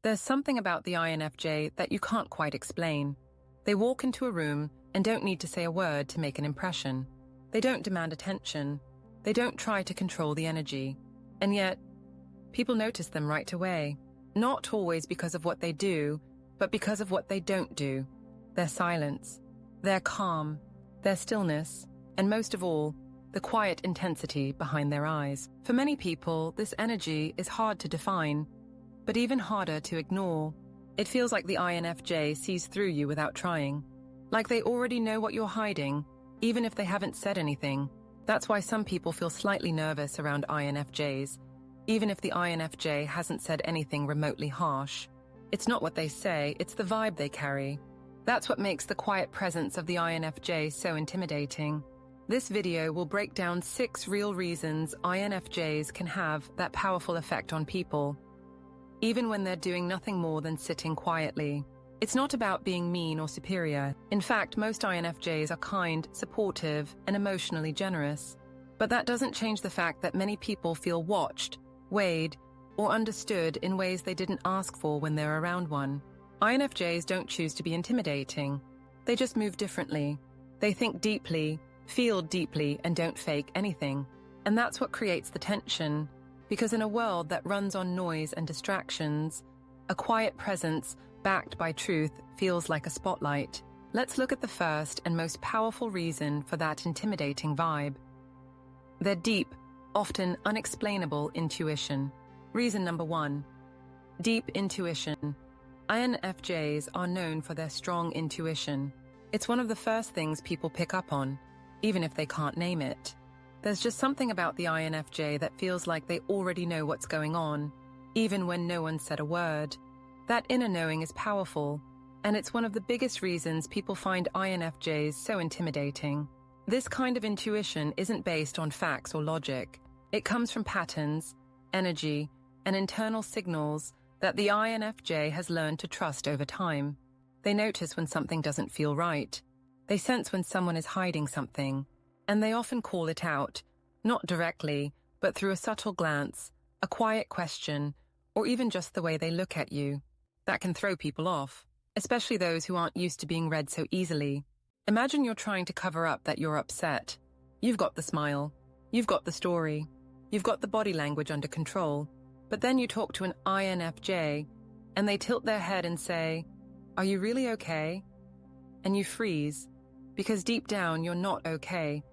There's something about the INFJ that you can't quite explain. They walk into a room and don't need to say a word to make an impression. They don't demand attention. They don't try to control the energy. And yet, people notice them right away. Not always because of what they do, but because of what they don't do. Their silence, their calm, their stillness, and most of all, the quiet intensity behind their eyes. For many people, this energy is hard to define, but even harder to ignore. It feels like the INFJ sees through you without trying. Like they already know what you're hiding, even if they haven't said anything. That's why some people feel slightly nervous around INFJs, even if the INFJ hasn't said anything remotely harsh. It's not what they say, it's the vibe they carry. That's what makes the quiet presence of the INFJ so intimidating. This video will break down 6 real reasons INFJs can have that powerful effect on people, even when they're doing nothing more than sitting quietly. It's not about being mean or superior. In fact, most INFJs are kind, supportive, and emotionally generous. But that doesn't change the fact that many people feel watched, weighed, or understood in ways they didn't ask for when they're around one. INFJs don't choose to be intimidating. They just move differently. They think deeply, feel deeply, and don't fake anything. And that's what creates the tension, because in a world that runs on noise and distractions, a quiet presence backed by truth feels like a spotlight. Let's look at the first and most powerful reason for that intimidating vibe. Their deep, often unexplainable intuition. Reason number 1. Deep intuition. INFJs are known for their strong intuition. It's one of the first things people pick up on, even if they can't name it. There's just something about the INFJ that feels like they already know what's going on, even when no one said a word. That inner knowing is powerful, and it's one of the biggest reasons people find INFJs so intimidating. This kind of intuition isn't based on facts or logic. It comes from patterns, energy, and internal signals that the INFJ has learned to trust over time. They notice when something doesn't feel right. They sense when someone is hiding something, and they often call it out, not directly, but through a subtle glance, a quiet question, or even just the way they look at you. That can throw people off, especially those who aren't used to being read so easily. Imagine you're trying to cover up that you're upset. You've got the smile, you've got the story, you've got the body language under control, but then you talk to an INFJ, and they tilt their head and say, "Are you really okay?" And you freeze, because deep down you're not okay,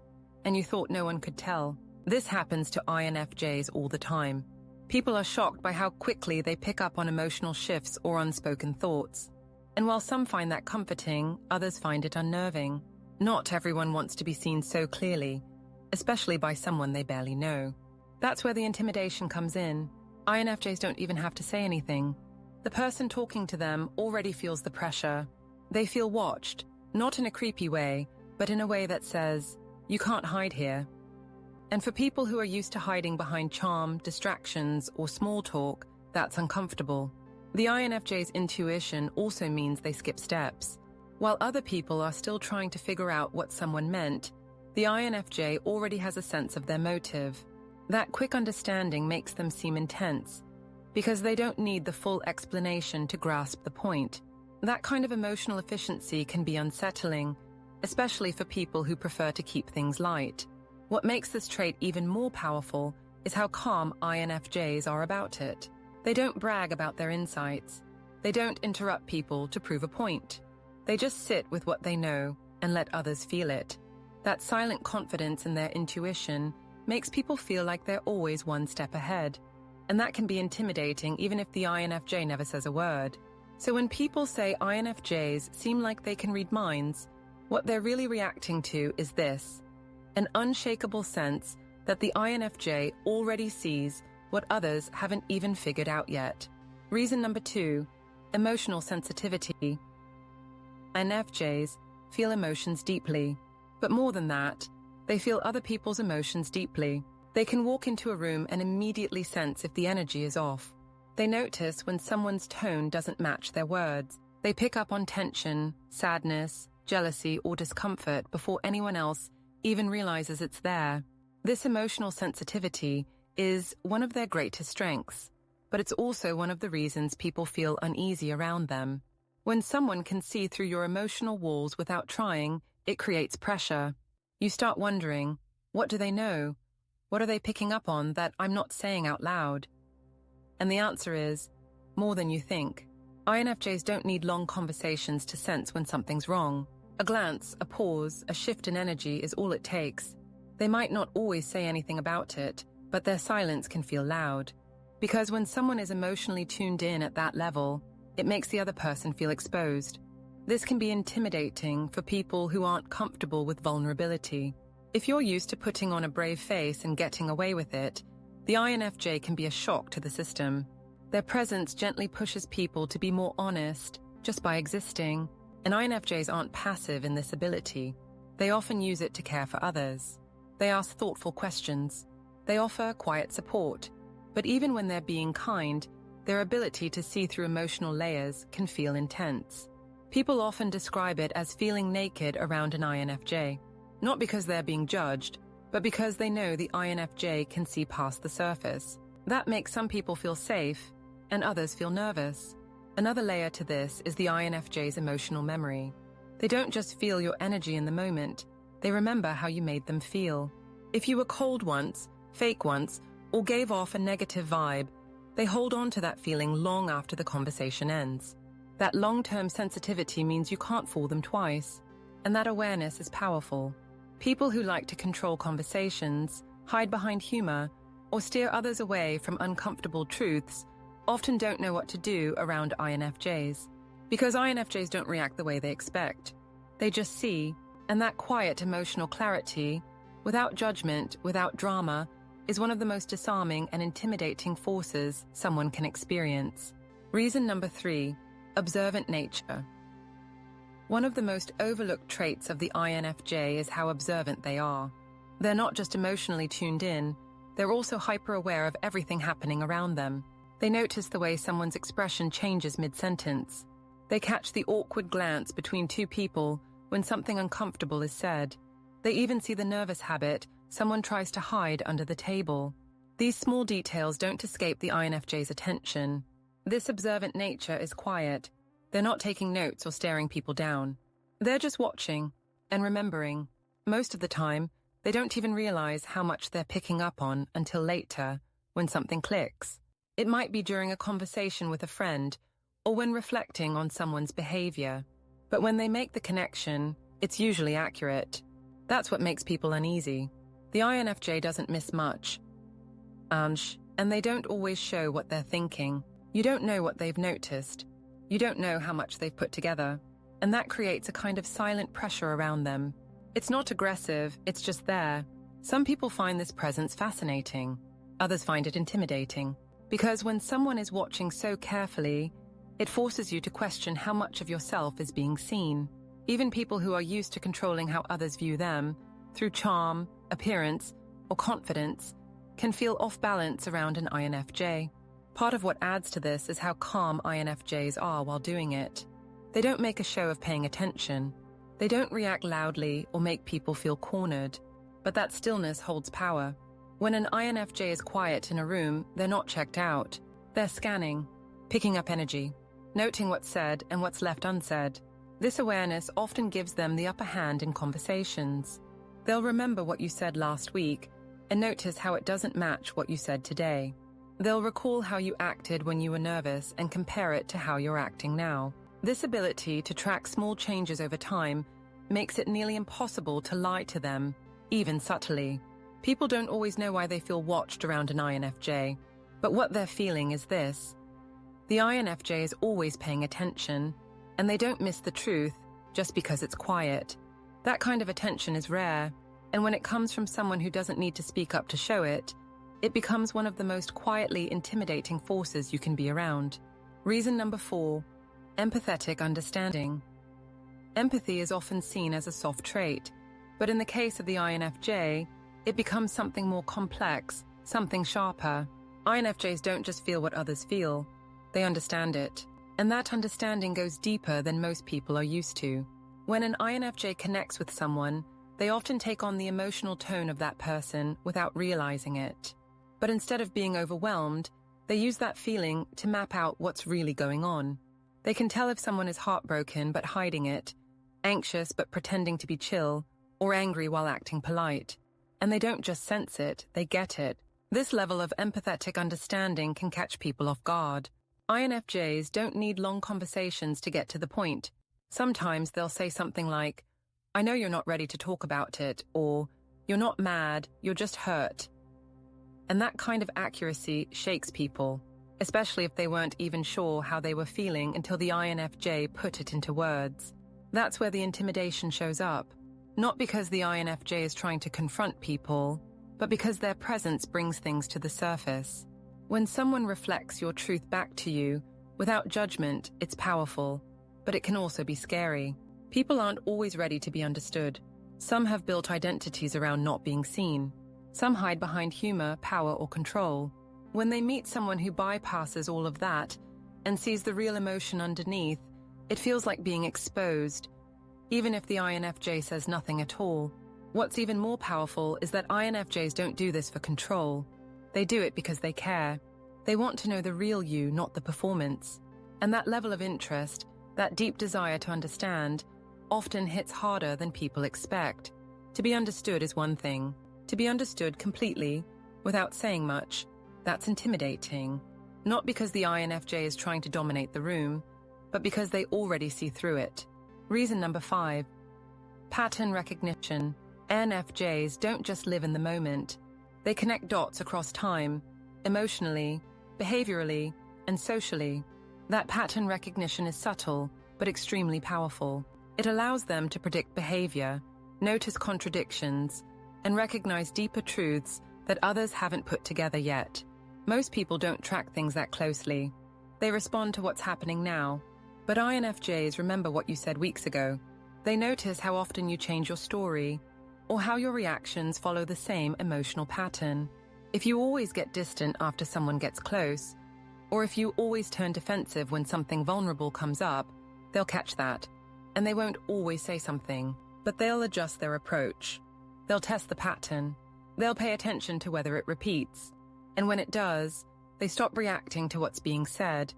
and you thought no one could tell. This happens to INFJs all the time. People are shocked by how quickly they pick up on emotional shifts or unspoken thoughts. And while some find that comforting, others find it unnerving. Not everyone wants to be seen so clearly, especially by someone they barely know. That's where the intimidation comes in. INFJs don't even have to say anything. The person talking to them already feels the pressure. They feel watched, not in a creepy way, but in a way that says, "You can't hide here." And for people who are used to hiding behind charm, distractions, or small talk, that's uncomfortable. The INFJ's intuition also means they skip steps. While other people are still trying to figure out what someone meant, the INFJ already has a sense of their motive. That quick understanding makes them seem intense, because they don't need the full explanation to grasp the point. That kind of emotional efficiency can be unsettling, especially for people who prefer to keep things light. What makes this trait even more powerful is how calm INFJs are about it. They don't brag about their insights. They don't interrupt people to prove a point. They just sit with what they know and let others feel it. That silent confidence in their intuition makes people feel like they're always one step ahead. And that can be intimidating even if the INFJ never says a word. So when people say INFJs seem like they can read minds, what they're really reacting to is this: an unshakable sense that the INFJ already sees what others haven't even figured out yet. Reason number 2, emotional sensitivity. INFJs feel emotions deeply, but more than that, they feel other people's emotions deeply. They can walk into a room and immediately sense if the energy is off. They notice when someone's tone doesn't match their words. They pick up on tension, sadness, jealousy, or discomfort before anyone else even realizes it's there. This emotional sensitivity is one of their greatest strengths, but it's also one of the reasons people feel uneasy around them. When someone can see through your emotional walls without trying, it creates pressure. You start wondering, what do they know? What are they picking up on that I'm not saying out loud? And the answer is, more than you think. INFJs don't need long conversations to sense when something's wrong. A glance, a pause, a shift in energy is all it takes. They might not always say anything about it, but their silence can feel loud. Because when someone is emotionally tuned in at that level, it makes the other person feel exposed. This can be intimidating for people who aren't comfortable with vulnerability. If you're used to putting on a brave face and getting away with it, the INFJ can be a shock to the system. Their presence gently pushes people to be more honest just by existing, and INFJs aren't passive in this ability. They often use it to care for others. They ask thoughtful questions. They offer quiet support. But even when they're being kind, their ability to see through emotional layers can feel intense. People often describe it as feeling naked around an INFJ, not because they're being judged, but because they know the INFJ can see past the surface. That makes some people feel safe, and others feel nervous. Another layer to this is the INFJ's emotional memory. They don't just feel your energy in the moment, they remember how you made them feel. If you were cold once, fake once, or gave off a negative vibe, they hold on to that feeling long after the conversation ends. That long-term sensitivity means you can't fool them twice, and that awareness is powerful. People who like to control conversations, hide behind humor, or steer others away from uncomfortable truths often don't know what to do around INFJs. Because INFJs don't react the way they expect. They just see, and that quiet emotional clarity, without judgment, without drama, is one of the most disarming and intimidating forces someone can experience. Reason number 3, observant nature. One of the most overlooked traits of the INFJ is how observant they are. They're not just emotionally tuned in, they're also hyper-aware of everything happening around them. They notice the way someone's expression changes mid-sentence. They catch the awkward glance between two people when something uncomfortable is said. They even see the nervous habit someone tries to hide under the table. These small details don't escape the INFJ's attention. This observant nature is quiet. They're not taking notes or staring people down. They're just watching and remembering. Most of the time, they don't even realize how much they're picking up on until later, when something clicks. It might be during a conversation with a friend or when reflecting on someone's behavior. But when they make the connection, it's usually accurate. That's what makes people uneasy. The INFJ doesn't miss much. And they don't always show what they're thinking. You don't know what they've noticed. You don't know how much they've put together. And that creates a kind of silent pressure around them. It's not aggressive, it's just there. Some people find this presence fascinating. Others find it intimidating. Because when someone is watching so carefully, it forces you to question how much of yourself is being seen. Even people who are used to controlling how others view them, through charm, appearance, or confidence, can feel off balance around an INFJ. Part of what adds to this is how calm INFJs are while doing it. They don't make a show of paying attention. They don't react loudly or make people feel cornered. But that stillness holds power. When an INFJ is quiet in a room, they're not checked out. They're scanning, picking up energy, noting what's said and what's left unsaid. This awareness often gives them the upper hand in conversations. They'll remember what you said last week and notice how it doesn't match what you said today. They'll recall how you acted when you were nervous and compare it to how you're acting now. This ability to track small changes over time makes it nearly impossible to lie to them, even subtly. People don't always know why they feel watched around an INFJ, but what they're feeling is this. The INFJ is always paying attention, and they don't miss the truth just because it's quiet. That kind of attention is rare, and when it comes from someone who doesn't need to speak up to show it, it becomes one of the most quietly intimidating forces you can be around. Reason number 4, empathetic understanding. Empathy is often seen as a soft trait, but in the case of the INFJ, it becomes something more complex, something sharper. INFJs don't just feel what others feel, they understand it. And that understanding goes deeper than most people are used to. When an INFJ connects with someone, they often take on the emotional tone of that person without realizing it. But instead of being overwhelmed, They use that feeling to map out what's really going on. They can tell if someone is heartbroken but hiding it, anxious but pretending to be chill, or angry while acting polite. And they don't just sense it, they get it. This level of empathetic understanding can catch people off guard. INFJs don't need long conversations to get to the point. Sometimes they'll say something like, "I know you're not ready to talk about it," or "You're not mad, you're just hurt." And that kind of accuracy shakes people, especially if they weren't even sure how they were feeling until the INFJ put it into words. That's where the intimidation shows up. Not because the INFJ is trying to confront people, but because their presence brings things to the surface. When someone reflects your truth back to you, without judgment, it's powerful, but it can also be scary. People aren't always ready to be understood. Some have built identities around not being seen. Some hide behind humor, power, or control. When they meet someone who bypasses all of that and sees the real emotion underneath, it feels like being exposed, even if the INFJ says nothing at all. What's even more powerful is that INFJs don't do this for control. They do it because they care. They want to know the real you, not the performance. And that level of interest, that deep desire to understand, often hits harder than people expect. To be understood is one thing. To be understood completely, without saying much, that's intimidating. Not because the INFJ is trying to dominate the room, but because they already see through it. Reason number 5. Pattern recognition. INFJs don't just live in the moment. They connect dots across time, emotionally, behaviorally, and socially. That pattern recognition is subtle, but extremely powerful. It allows them to predict behavior, notice contradictions, and recognize deeper truths that others haven't put together yet. Most people don't track things that closely. They respond to what's happening now. But INFJs remember what you said weeks ago. They notice how often you change your story, or how your reactions follow the same emotional pattern. If you always get distant after someone gets close, or if you always turn defensive when something vulnerable comes up, they'll catch that. And they won't always say something, but they'll adjust their approach. They'll test the pattern. They'll pay attention to whether it repeats. And when it does, they stop reacting to what's being said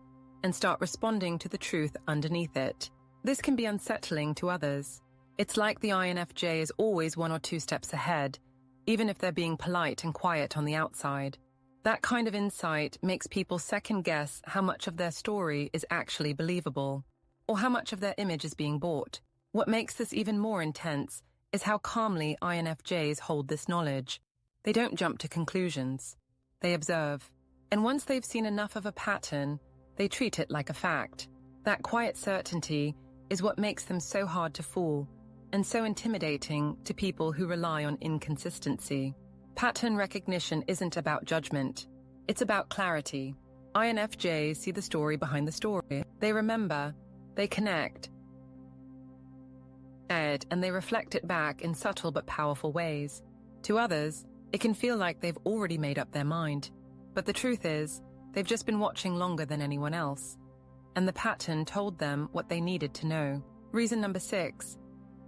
and start responding to the truth underneath it. This can be unsettling to others. It's like the INFJ is always 1 or 2 steps ahead, even if they're being polite and quiet on the outside. That kind of insight makes people second-guess how much of their story is actually believable, or how much of their image is being bought. What makes this even more intense is how calmly INFJs hold this knowledge. They don't jump to conclusions. They observe. And once they've seen enough of a pattern, they treat it like a fact. That quiet certainty is what makes them so hard to fool and so intimidating to people who rely on inconsistency. Pattern recognition isn't about judgment. It's about clarity. INFJs see the story behind the story. They remember, they connect, and they reflect it back in subtle but powerful ways. To others, it can feel like they've already made up their mind. But the truth is, they've just been watching longer than anyone else, and the pattern told them what they needed to know. Reason number 6.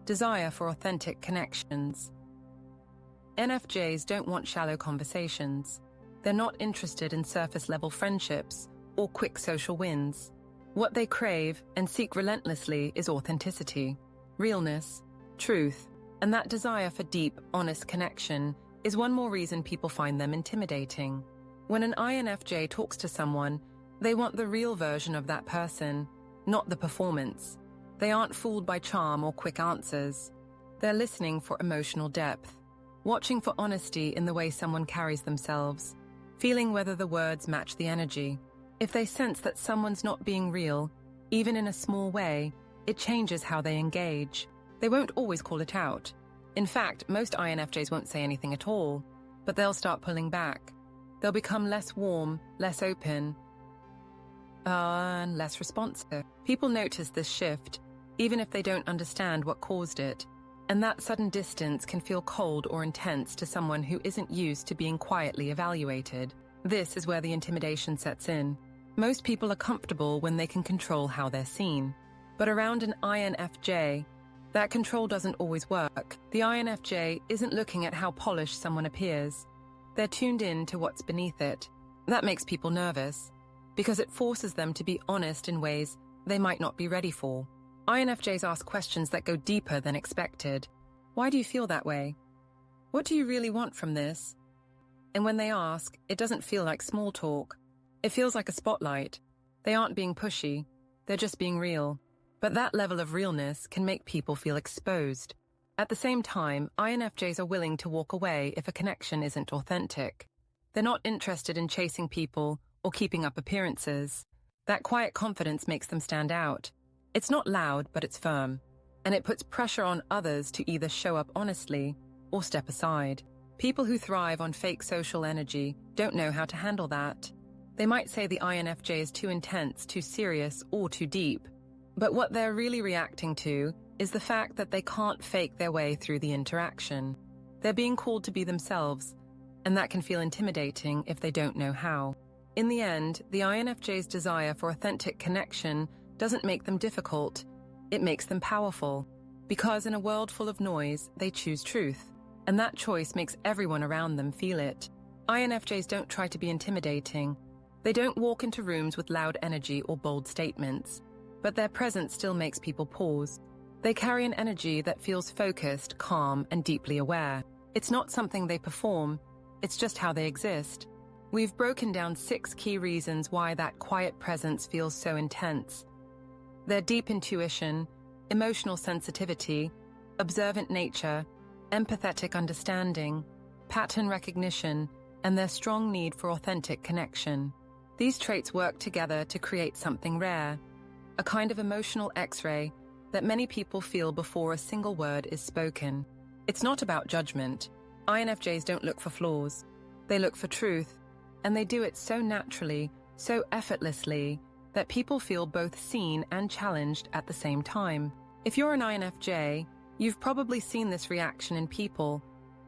Desire for authentic connections. INFJs don't want shallow conversations. They're not interested in surface-level friendships or quick social wins. What they crave and seek relentlessly is authenticity, realness, truth, and that desire for deep, honest connection is one more reason people find them intimidating. When an INFJ talks to someone, they want the real version of that person, not the performance. They aren't fooled by charm or quick answers. They're listening for emotional depth, watching for honesty in the way someone carries themselves, feeling whether the words match the energy. If they sense that someone's not being real, even in a small way, it changes how they engage. They won't always call it out. In fact, most INFJs won't say anything at all, but they'll start pulling back. They'll become less warm, less open, and less responsive. People notice this shift, even if they don't understand what caused it. And that sudden distance can feel cold or intense to someone who isn't used to being quietly evaluated. This is where the intimidation sets in. Most people are comfortable when they can control how they're seen. But around an INFJ, that control doesn't always work. The INFJ isn't looking at how polished someone appears. They're tuned in to what's beneath it. That makes people nervous, because it forces them to be honest in ways they might not be ready for. INFJs ask questions that go deeper than expected. Why do you feel that way? What do you really want from this? And when they ask, it doesn't feel like small talk. It feels like a spotlight. They aren't being pushy, they're just being real. But that level of realness can make people feel exposed. At the same time, INFJs are willing to walk away if a connection isn't authentic. They're not interested in chasing people or keeping up appearances. That quiet confidence makes them stand out. It's not loud, but it's firm. And it puts pressure on others to either show up honestly or step aside. People who thrive on fake social energy don't know how to handle that. They might say the INFJ is too intense, too serious, or too deep. But what they're really reacting to is the fact that they can't fake their way through the interaction. They're being called to be themselves, and that can feel intimidating if they don't know how. In the end, the INFJ's desire for authentic connection doesn't make them difficult, it makes them powerful. Because in a world full of noise, they choose truth, and that choice makes everyone around them feel it. INFJs don't try to be intimidating. They don't walk into rooms with loud energy or bold statements, but their presence still makes people pause. They carry an energy that feels focused, calm, and deeply aware. It's not something they perform, it's just how they exist. We've broken down 6 key reasons why that quiet presence feels so intense. Their deep intuition, emotional sensitivity, observant nature, empathetic understanding, pattern recognition, and their strong need for authentic connection. These traits work together to create something rare, a kind of emotional X-ray that many people feel before a single word is spoken. It's not about judgment. INFJs don't look for flaws. They look for truth, and they do it so naturally, so effortlessly, that people feel both seen and challenged at the same time. If you're an INFJ, you've probably seen this reaction in people,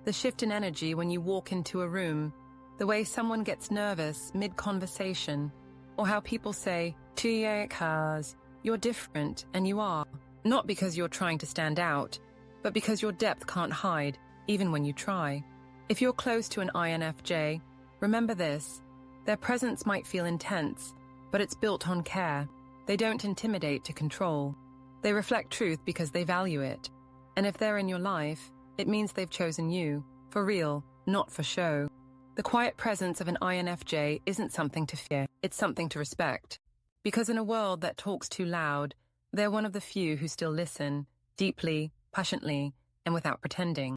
the shift in energy when you walk into a room, the way someone gets nervous mid-conversation, or how people say, you're different, and you are. Not because you're trying to stand out, but because your depth can't hide, even when you try. If you're close to an INFJ, remember this: their presence might feel intense, but it's built on care. They don't intimidate to control. They reflect truth because they value it. And if they're in your life, it means they've chosen you, for real, not for show. The quiet presence of an INFJ isn't something to fear, it's something to respect. Because in a world that talks too loud, they're one of the few who still listen, deeply, passionately, and without pretending.